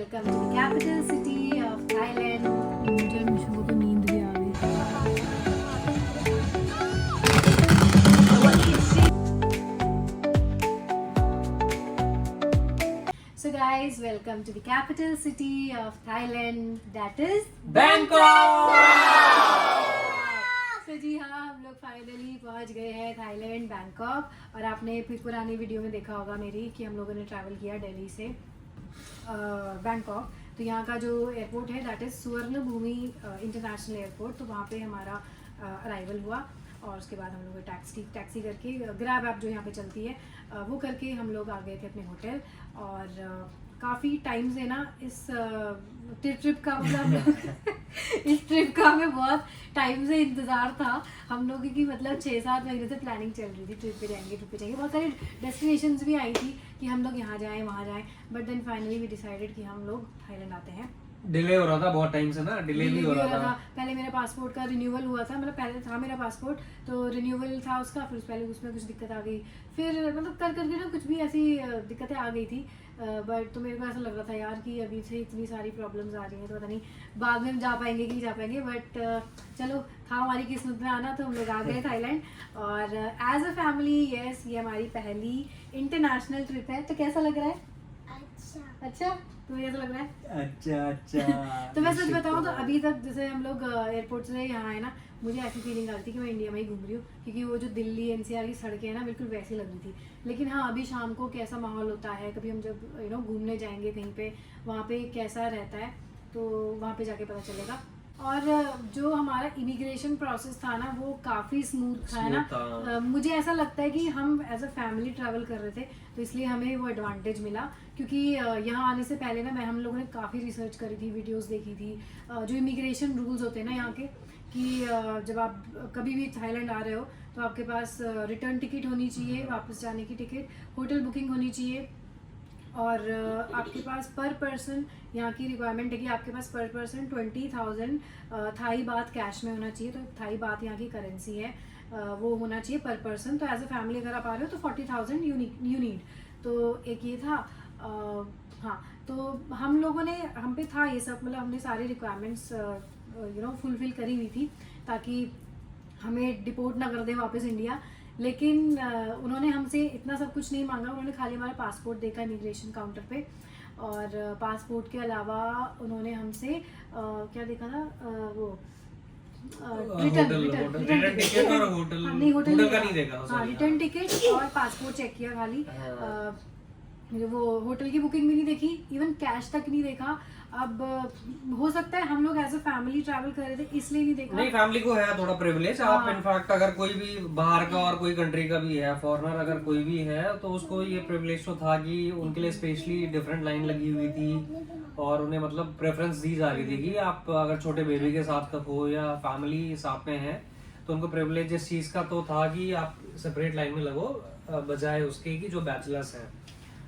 Welcome to the capital city of Thailand. मुझे मिशु को नींद भी आ गई। So guys, welcome to the capital city of Thailand. That is Bangkok. तो जी हाँ, हम लोग फाइनली पहुंच गए हैं थाईलैंड बैंकॉक। और आपने पुरानी वीडियो में देखा होगा मेरी कि हम लोगों ने ट्रैवल किया दिल्ली से बैंकॉक। तो यहाँ का जो एयरपोर्ट है दैट इज़ सुवर्ण भूमि इंटरनेशनल एयरपोर्ट। तो वहाँ पे हमारा अराइवल हुआ और उसके बाद हम लोग टैक्सी करके ग्रैब ऐप जो यहाँ पे चलती है वो करके हम लोग आ गए थे अपने होटल। और काफ़ी टाइम से ना इस ट्रिप का मतलब इस ट्रिप का हमें बहुत टाइम से इंतज़ार था हम लोगों की। मतलब 6-7 महीने से प्लानिंग चल रही थी, ट्रिप पे जाएंगे। बहुत सारी डेस्टिनेशंस भी आई थी कि हम लोग यहाँ जाएं वहाँ जाएं, but then finally we decided कि हम लोग थाईलैंड आते हैं। डिले हो रहा था बहुत टाइम से ना, डिले भी हो रहा था। पहले मेरा पासपोर्ट का रिन्यूअल हुआ था, मतलब पहले था मेरा पासपोर्ट तो रिन्यूअल था उसका, फिर पहले उसमें कुछ दिक्कत आ गई, फिर मतलब करके ना कुछ भी ऐसी दिक्कतें आ गई थी। बट तो मेरे को ऐसा लग रहा था यार कि अभी से इतनी सारी प्रॉब्लम्स आ रही हैं तो पता नहीं बाद में जा पाएंगे कि नहीं जा पाएंगे। बट चलो था हमारी किस्मत में आना, तो हम लोग आ गए थाईलैंड। और एज अ फैमिली यस, ये हमारी पहली इंटरनेशनल ट्रिप है। तो कैसा लग रहा है? अच्छा तुम्हें कैसा लग रहा है? अच्छा तो मैं सच बताऊं तो अभी तक जैसे हम लोग एयरपोर्ट से यहाँ आए ना, मुझे ऐसी फीलिंग आ रही थी कि मैं इंडिया में ही घूम रही हूँ, क्योंकि वो जो दिल्ली एनसीआर की सड़कें हैं ना बिल्कुल वैसी लग रही थी। लेकिन हाँ, अभी शाम को कैसा माहौल होता है, कभी हम जब घूमने जाएंगे कहीं पे, वहाँ पे कैसा रहता है तो वहाँ पे जाके पता चलेगा। और जो हमारा इमिग्रेशन प्रोसेस था ना वो काफ़ी स्मूथ था ना। मुझे ऐसा लगता है कि हम एज अ फैमिली ट्रैवल कर रहे थे तो इसलिए हमें वो एडवांटेज मिला। क्योंकि यहाँ आने से पहले ना हम लोगों ने काफ़ी रिसर्च करी थी, वीडियोस देखी थी। जो इमिग्रेशन रूल्स होते हैं ना यहाँ के, कि जब आप कभी भी थाईलैंड आ रहे हो तो आपके पास रिटर्न टिकट होनी चाहिए, वापस जाने की टिकट, होटल बुकिंग होनी चाहिए। और आपके पास पर पर्सन यहाँ की रिक्वायरमेंट है कि आपके पास पर पर्सन 20,000 थाई बात कैश में होना चाहिए। तो थाई बात यहाँ की करेंसी है, वो होना चाहिए पर पर्सन। तो एज अ फैमिली अगर आप आ रहे हो तो 40,000 यू नीड। तो एक ये था। हाँ, तो हम लोगों ने, हम पे था ये सब, मतलब हमने सारी रिक्वायरमेंट्स फुलफिल करी हुई थी ताकि हमें डिपोर्ट ना कर दें वापस इंडिया। लेकिन उन्होंने हमसे इतना सब कुछ नहीं मांगा, उन्होंने खाली हमारा पासपोर्ट देखा इमिग्रेशन काउंटर पे। और पासपोर्ट के अलावा उन्होंने हमसे क्या देखा था, वो रिटर्न टिकट और होटल का नहीं देखा। हाँ, रिटर्न टिकट और पासपोर्ट चेक किया खाली। वो होटल की बुकिंग भी नहीं देखी, इवन कैश तक नहीं देखा। अब हो सकता है हम लोग एज अ फैमिली ट्रैवल कर रहे थे इसलिए नहीं देखा। नहीं, फैमिली को है थोड़ा प्रिविलेज। आप इनफैक्ट अगर कोई भी बाहर का और कोई कंट्री का भी है, फॉरेनर अगर कोई भी है तो उसको ये प्रिविलेज तो था कि उनके लिए स्पेशली डिफरेंट लाइन लगी हुई थी और उन्हें मतलब प्रेफरेंस दी जा रही थी कि आप अगर छोटे बेबी के साथ हो या फैमिली साथ में है तो उनको प्रिविलेज इस चीज का तो था कि आप सेपरेट लाइन में लगो बजाय उसके कि जो बैचलर्स हैं।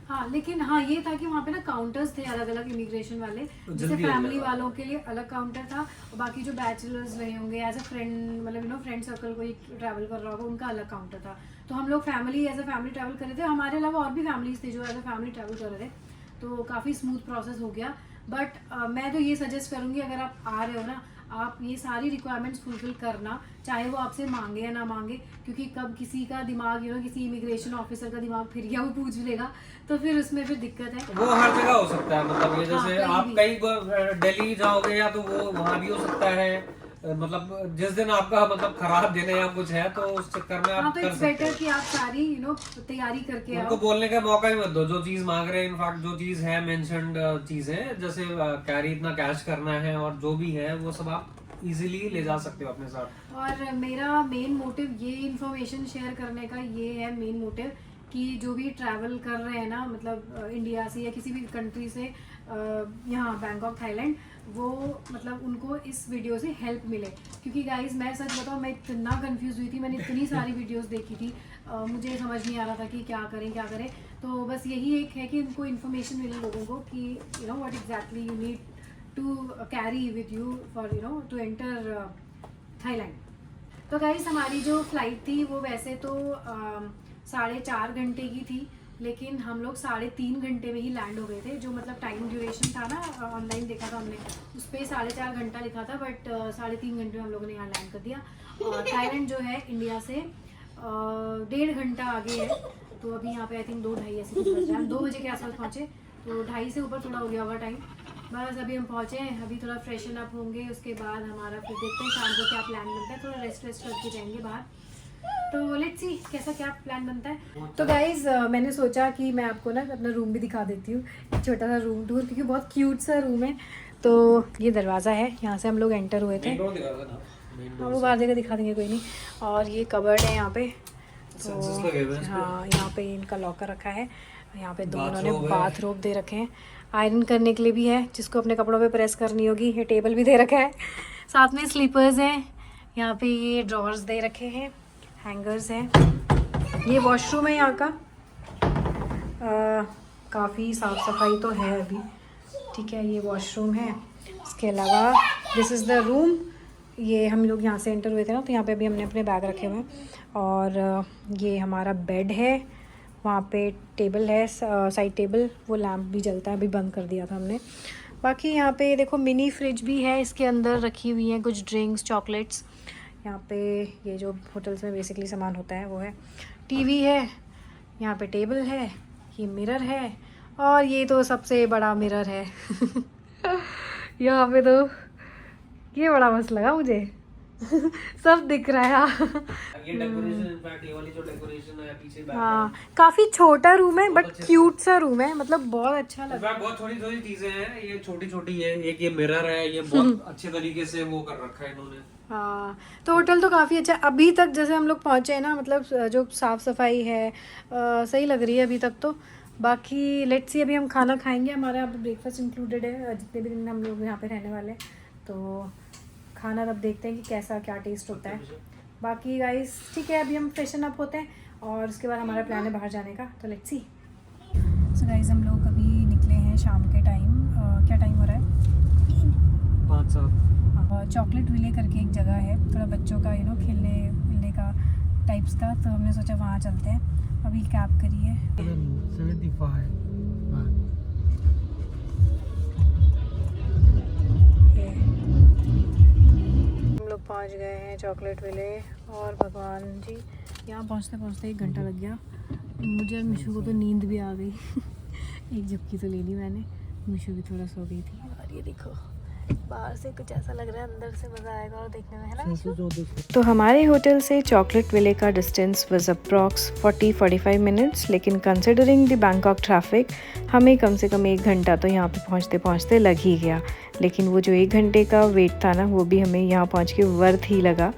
हाँ, लेकिन हाँ ये था कि वहाँ पे ना काउंटर्स थे अलग अलग इमिग्रेशन वाले, जैसे फैमिली वालों के लिए अलग काउंटर था और बाकी जो बैचलर्स रहे होंगे एज अ फ्रेंड, मतलब फ्रेंड सर्कल कोई ट्रैवल कर रहा होगा उनका अलग काउंटर था। तो हम लोग family as a family travel कर रहे थे, हमारे अलावा और भी फैमिलीज थे जो एज अ फैमिली ट्रैवल कर रहे थे, तो काफ़ी स्मूथ प्रोसेस हो गया। बट मैं तो ये सजेस्ट करूँगी अगर आप आ रहे हो ना, आप ये सारी रिक्वायरमेंट्स फुलफिल करना, चाहे वो आपसे मांगे या ना मांगे, क्योंकि कब किसी का दिमाग किसी इमिग्रेशन ऑफिसर का दिमाग फिर गया, वो पूछ लेगा तो फिर उसमें फिर दिक्कत है। वो हर जगह हो सकता है, मतलब ये जैसे आप कहीं दिल्ली जाओगे या तो वो वहाँ भी हो सकता है, मतलब जिस दिन आपका मतलब खराब दिन है या कुछ है तो उस चक्कर में आप कर सकते हो कि आप सारी तैयारी करके उनको बोलने का मौका ही मत दो जो चीज मांग रहे हैं। इनफैक्ट जो चीज है मेंशन्ड चीजें, जैसे कैरी इतना कैश करना है और जो भी है वो सब आप इजीली ले जा सकते हो अपने साथ। और मेरा मेन मोटिव ये इन्फॉर्मेशन शेयर करने का ये है, मेन मोटिव कि जो भी ट्रैवल कर रहे हैं ना, मतलब इंडिया से या किसी भी कंट्री से यहाँ बैंकॉक थाईलैंड, वो मतलब उनको इस वीडियो से हेल्प मिले। क्योंकि गाइज मैं सच बताऊँ, मैं इतना कंफ्यूज हुई थी, मैंने इतनी सारी वीडियोस देखी थी, मुझे समझ नहीं आ रहा था कि क्या करें। तो बस यही एक है कि उनको इन्फॉर्मेशन मिले लोगों को कि what exactly you need to carry with you for to enter Thailand. तो गाइस हमारी जो फ्लाइट थी वो वैसे तो 4.5 घंटे की थी, लेकिन हम लोग 3.5 घंटे में ही लैंड हो गए थे। जो मतलब टाइम ड्यूरेशन था ना, ऑनलाइन देखा था हमने, उस पर 4.5 घंटा लिखा था, बट 3.5 घंटे में हम लोगों ने यहाँ लैंड कर दिया। और थाईलैंड जो है इंडिया से 1.5 घंटा आगे है, तो अभी यहाँ पे आई थिंक 2-2:30 ऐसे कुछ बज रहा है। हम 2 बजे के आसपास पहुँचे, तो 2:30 से ऊपर थोड़ा हो गया होगा टाइम। बस अभी हम पहुँचे हैं, अभी थोड़ा फ्रेशन अप होंगे, उसके बाद हमारा फिर देखते हैं शाम को क्या प्लान बनता है। थोड़ा रेस्ट करके जाएंगे बाहर, तो लेट्स सी कैसा क्या प्लान बनता है। तो गाइज मैंने सोचा कि मैं आपको ना अपना रूम भी दिखा देती हूँ, एक छोटा सा रूम टूर, क्योंकि बहुत क्यूट सा रूम है। तो ये दरवाज़ा है, यहाँ से हम लोग एंटर हुए थे। हाँ वो बाहर जगह दिखा देंगे, कोई नहीं। और ये कबर्ड है यहाँ पे, तो हाँ यहाँ पे इनका लॉकर रखा है। यहाँ पे दोनों ने बाथरोब दे रखे हैं, आयरन करने के लिए भी है, जिसको अपने कपड़ों पे प्रेस करनी होगी। ये टेबल भी दे रखा है, साथ में स्लीपर्स हैं। यहाँ पे ये ड्रॉर्स दे रखे हैं, हैंगर्स हैं। ये वॉशरूम है यहाँ का, काफ़ी साफ़ सफाई तो है अभी, ठीक है। ये वॉशरूम है। इसके अलावा दिस इज़ द रूम। ये हम लोग यहाँ से एंटर हुए थे ना, तो यहाँ पे अभी हमने अपने बैग रखे हुए हैं। और ये हमारा बेड है, वहाँ पे टेबल है, साइड टेबल, वो लैंप भी जलता है, अभी बंद कर दिया था हमने। बाकी यहाँ पे देखो मिनी फ्रिज भी है, इसके अंदर रखी हुई हैं कुछ ड्रिंक्स, चॉकलेट्स। यहाँ पे ये जो होटल्स में बेसिकली सामान होता है वो है। टीवी है, यहाँ पे टेबल है, ये मिरर है, और ये तो सबसे बड़ा मिरर है यहाँ पे तो ये बड़ा मस्त लगा मुझे सब दिख रहा है। ये डेकोरेशन, इनफैक्ट ये वाली जो डेकोरेशन है पीछे बैक, हाँ काफी छोटा रूम है, बट क्यूट सा रूम है, मतलब बहुत अच्छा लगा। इनफैक्ट बहुत छोटी छोटी चीजें हैं, ये छोटी छोटी है। एक ये मिरर है, ये बहुत अच्छे तरीके से वो कर रखा है इन्होंने। हाँ तो होटल तो काफ़ी अच्छा अभी तक, जैसे हम लोग पहुँचे हैं ना, मतलब जो साफ़ सफाई है सही लग रही है अभी तक तो। बाकी लेट्स सी, अभी हम खाना खाएंगे, हमारे यहाँ पे ब्रेकफास्ट इंक्लूडेड है जितने भी दिन हम लोग यहाँ पे रहने वाले हैं। तो खाना तब देखते हैं कि कैसा क्या टेस्ट होता है। बाकी गाइस ठीक है, अभी हम फ्रेशन अप होते हैं और उसके बाद हमारा प्लान है बाहर जाने का, तो लेट्स सी। सो गाइस हम लोग अभी निकले हैं शाम के टाइम, क्या टाइम हो रहा है? 5-7। चॉकलेट विले करके एक जगह है, थोड़ा बच्चों का खेलने का टाइप्स का, तो हमने सोचा वहाँ चलते हैं। अभी कैब करी है 75 हम लोग पहुँच गए हैं चॉकलेट विले। और भगवान जी, यहाँ पहुँचते पहुँचते 1 घंटा लग गया मुझे और मिशू को, तो नींद भी आ गई एक झपकी तो ले ली मैंने, मिशू भी थोड़ा सो गई थी। और ये देखो बाहर से कुछ ऐसा लग रहा है, अंदर से मज़ा आएगा और देखने में, है ना मिशू? तो हमारे होटल से चॉकलेट विले का डिस्टेंस वाज अप्रॉक्स 40-45 मिनट्स, लेकिन कंसिडरिंग द बैंकॉक ट्रैफिक हमें कम से कम 1 घंटा तो यहाँ पे पहुँचते पहुँचते लग ही गया। लेकिन वो जो 1 घंटे का वेट था ना, वो भी हमें यहाँ पहुँच के वर्थ ही लगा।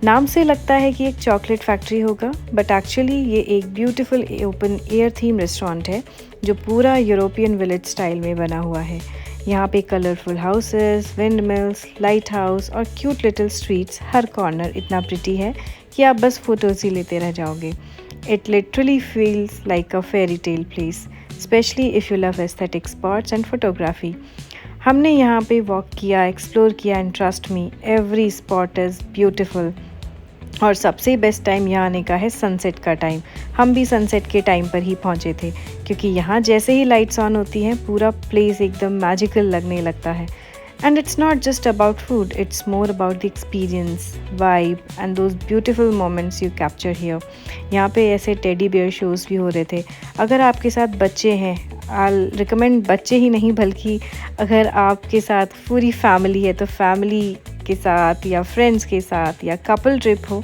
नाम से लगता है कि एक चॉकलेट फैक्ट्री होगा, बट एक्चुअली ये एक beautiful open air theme restaurant है जो पूरा यूरोपियन विलेज स्टाइल में बना हुआ है। यहाँ पे colourful houses, wind mills, light house और क्यूट लिटिल स्ट्रीट्स, हर कॉर्नर इतना प्रिटी है कि आप बस फोटोज ही लेते रह जाओगे। It literally feels like a fairy tale place, specially if you love aesthetic spots and photography. हमने यहाँ पे वॉक किया, एक्सप्लोर किया, and trust me every spot is beautiful. और सबसे बेस्ट टाइम यहाँ आने का है सनसेट का टाइम। हम भी सनसेट के टाइम पर ही पहुँचे थे, क्योंकि यहाँ जैसे ही लाइट्स ऑन होती हैं पूरा प्लेस एकदम मैजिकल लगने लगता है। And it's not just about food, it's more about the experience, vibe and those beautiful moments you capture here. यहाँ पे ऐसे टेडी बियर शोज़ भी हो रहे थे। अगर आपके साथ बच्चे हैं, आई रिकमेंड, बच्चे ही नहीं बल्कि अगर आपके साथ पूरी फैमिली है, तो फैमिली के साथ या फ्रेंड्स के साथ या कपल ट्रिप हो,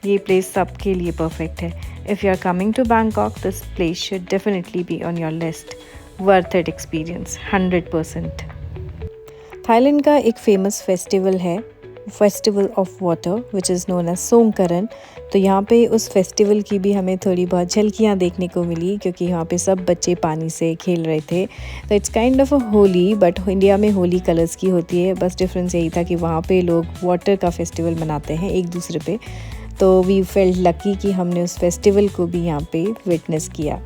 ये प्लेस सबके लिए परफेक्ट है। If you are coming to Bangkok, this place should definitely be on your list. Worth it experience 100%। Thailand का एक फेमस फेस्टिवल है, festival of water, which is known as Songkran. तो यहाँ पे उस फेस्टिवल की भी हमें थोड़ी बहुत झलकियाँ देखने को मिली, क्योंकि यहाँ पे सब बच्चे पानी से खेल रहे थे। तो it's kind of a Holi, but India में होली कलर्स की होती है। बस डिफरेंस यही था कि वहाँ पे लोग वाटर का फेस्टिवल मनाते हैं एक दूसरे पे। तो वी फेल्ट लकी कि हमने उस फेस्टिवल को भी यहाँ पे विटनेस किया।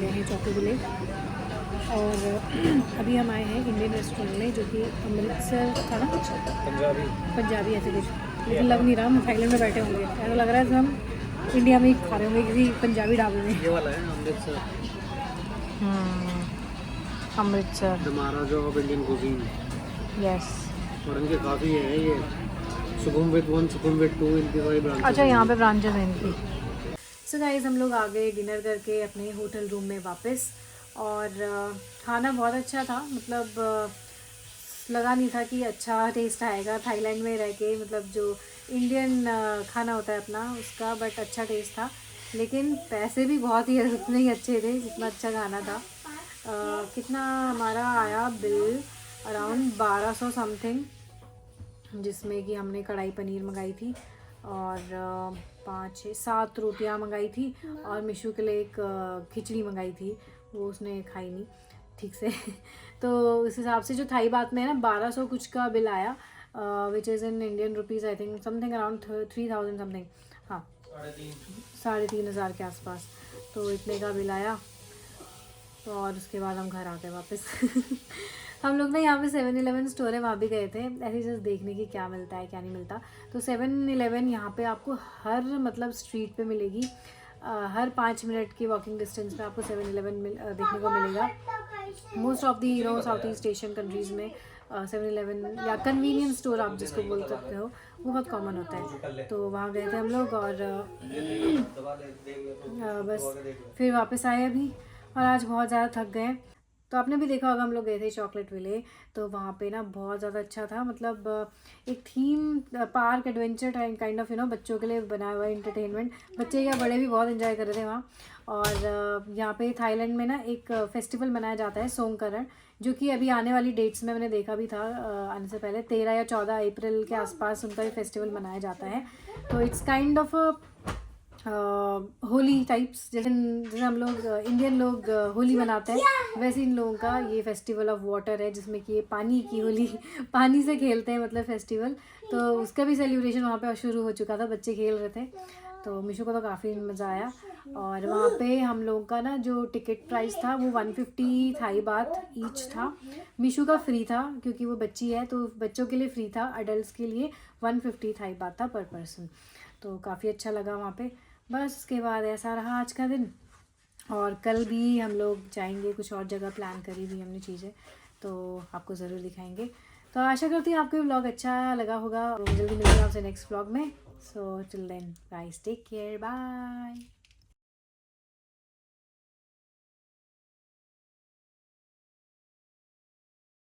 गए हैं चॉकलेट विले और अभी हम आए हैं इंडियन रेस्टोरेंट में, जो कि अमृतसर था ना, कुछ पंजाबी ऐसे कुछ, लेकिन लग नहीं रहा हम थाईलैंड में बैठे होंगे, ऐसा लग रहा है कि हम इंडिया में ही खा रहे होंगे किसी पंजाबी ढाबे में। ये वाला है Amritsar, Amritsar the Maharaja of Indian cuisine. Yes. और इनके काफ़ी है ये, सुकुमविट 1, सुकुमविट 2, इनके सारी ब्रांचेस। अच्छा, यहाँ पे ब्रांचेस हैं इनकी। सो गाइस, हम लोग आ गए डिनर करके अपने होटल रूम में वापस, और खाना बहुत अच्छा था, मतलब लगा नहीं था कि अच्छा टेस्ट आएगा थाईलैंड में रह के, मतलब जो इंडियन खाना होता है अपना उसका, बट अच्छा टेस्ट था। लेकिन पैसे भी बहुत ही उतने ही अच्छे थे जितना अच्छा खाना था। कितना हमारा आया बिल, अराउंड 1200 समथिंग, जिसमें कि हमने कढ़ाई पनीर मंगाई थी और 5, 6, 7 रोटियां मंगाई थी, और मिशू के लिए एक खिचड़ी मंगाई थी, वो उसने खाई नहीं ठीक से तो उस हिसाब से जो थाई बात में है ना 1200 कुछ का बिल आया, which is in Indian rupees I think something around 3000 something, हाँ 3500 के आसपास, तो इतने का बिल आया। तो और उसके बाद हम घर आ गए वापस हम लोग ना यहाँ पे 7-Eleven स्टोर है, वहाँ भी गए थे ऐसे जस्ट देखने की क्या मिलता है क्या नहीं मिलता। तो 7-Eleven यहाँ पे आपको हर मतलब स्ट्रीट पे मिलेगी, हर 5 मिनट की वॉकिंग डिस्टेंस पे आपको 7-Eleven देखने को मिलेगा। Most of the south east Asian countries में 7-Eleven या कन्वीनियंस स्टोर आप जिसको बोल सकते हो वो बहुत कॉमन होता है। तो वहाँ गए थे हम लोग और बस फिर वापस आए अभी, और आज बहुत ज़्यादा थक गए। तो आपने भी देखा होगा हम लोग गए थे चॉकलेट विले, तो वहाँ पे ना बहुत ज़्यादा अच्छा था, मतलब एक theme park adventure kind of बच्चों के लिए बनाया हुआ एंटरटेनमेंट, बच्चे या बड़े भी बहुत एंजॉय कर रहे थे वहाँ। और यहाँ पे थाईलैंड में ना एक फेस्टिवल मनाया जाता है सोंगकरण, जो कि अभी आने वाली डेट्स में मैंने देखा भी था, आने से पहले 13 या 14 अप्रैल के आसपास उनका ये फेस्टिवल मनाया जाता है। तो it's kind of Holi types, जैसे हम लोग इंडियन लोग होली मनाते हैं, वैसे इन लोगों का ये फेस्टिवल ऑफ वाटर है, जिसमें कि ये पानी की होली पानी से खेलते हैं मतलब फेस्टिवल। तो उसका भी सेलिब्रेशन वहाँ पे शुरू हो चुका था, बच्चे खेल रहे थे, तो मिशू को तो काफ़ी मज़ा आया। और वहाँ पे हम लोगों का ना जो टिकट प्राइस था वो 150 थाई बात ईच था। मिशू का फ्री था क्योंकि वो बच्ची है, तो बच्चों के लिए फ्री था, अडल्ट के लिए 150 थाई बात था पर पर्सन। तो काफ़ी अच्छा लगा वहाँ पे। बस उसके बाद ऐसा रहा आज का दिन, और कल भी हम लोग जाएंगे, कुछ और जगह प्लान करी हुई हमने चीज़ें, तो आपको ज़रूर दिखाएंगे। तो आशा करती हूँ आपको व्लॉग अच्छा लगा होगा, जल्दी मिलूंगा आपसे नेक्स्ट व्लॉग में। So till then guys, take care, bye.